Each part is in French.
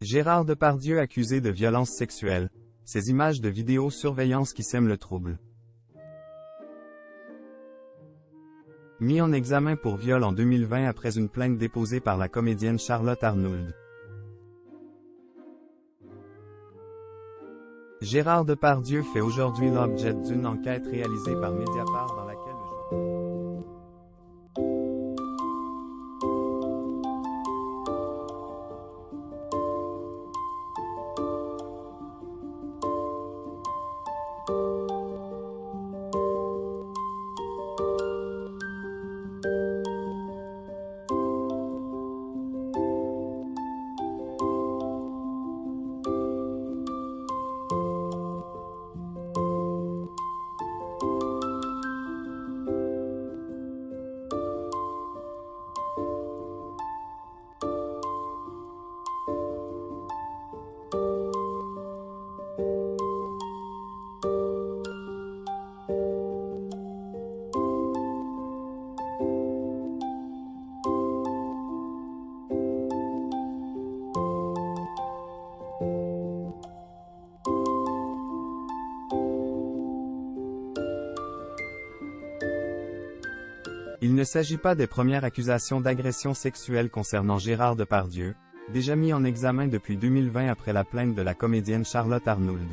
Gérard Depardieu accusé de violence sexuelle. Ces images de vidéosurveillance qui sèment le trouble. Mis en examen pour viol en 2020 après une plainte déposée par la comédienne Charlotte Arnould. Gérard Depardieu fait aujourd'hui l'objet d'une enquête réalisée par Mediapart dans laquelle il ne s'agit pas des premières accusations d'agression sexuelle concernant Gérard Depardieu, déjà mis en examen depuis 2020 après la plainte de la comédienne Charlotte Arnould.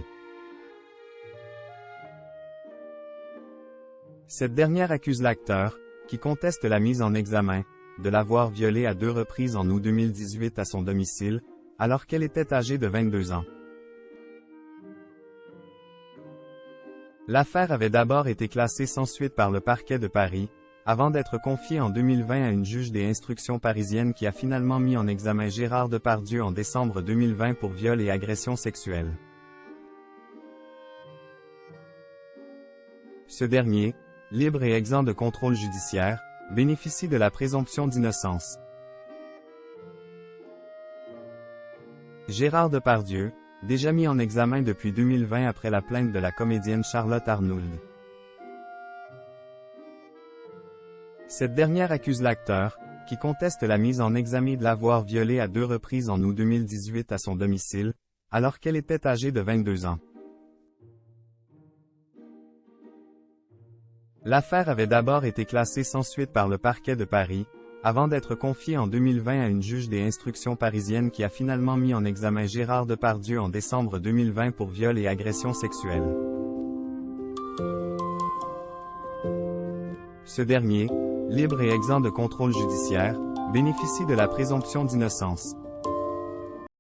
Cette dernière accuse l'acteur, qui conteste la mise en examen, de l'avoir violée à 2 reprises en août 2018 à son domicile, alors qu'elle était âgée de 22 ans. L'affaire avait d'abord été classée sans suite par le parquet de Paris, avant d'être confiée en 2020 à une juge des instructions parisienne qui a finalement mis en examen Gérard Depardieu en décembre 2020 pour viol et agression sexuelle. Ce dernier, libre et exempt de contrôle judiciaire, bénéficie de la présomption d'innocence. Gérard Depardieu, déjà mis en examen depuis 2020 après la plainte de la comédienne Charlotte Arnould. Cette dernière accuse l'acteur, qui conteste la mise en examen de l'avoir violée à 2 reprises en août 2018 à son domicile, alors qu'elle était âgée de 22 ans. L'affaire avait d'abord été classée sans suite par le parquet de Paris, avant d'être confiée en 2020 à une juge des instructions parisienne qui a finalement mis en examen Gérard Depardieu en décembre 2020 pour viol et agression sexuelle. Ce dernier, libre et exempt de contrôle judiciaire, bénéficie de la présomption d'innocence.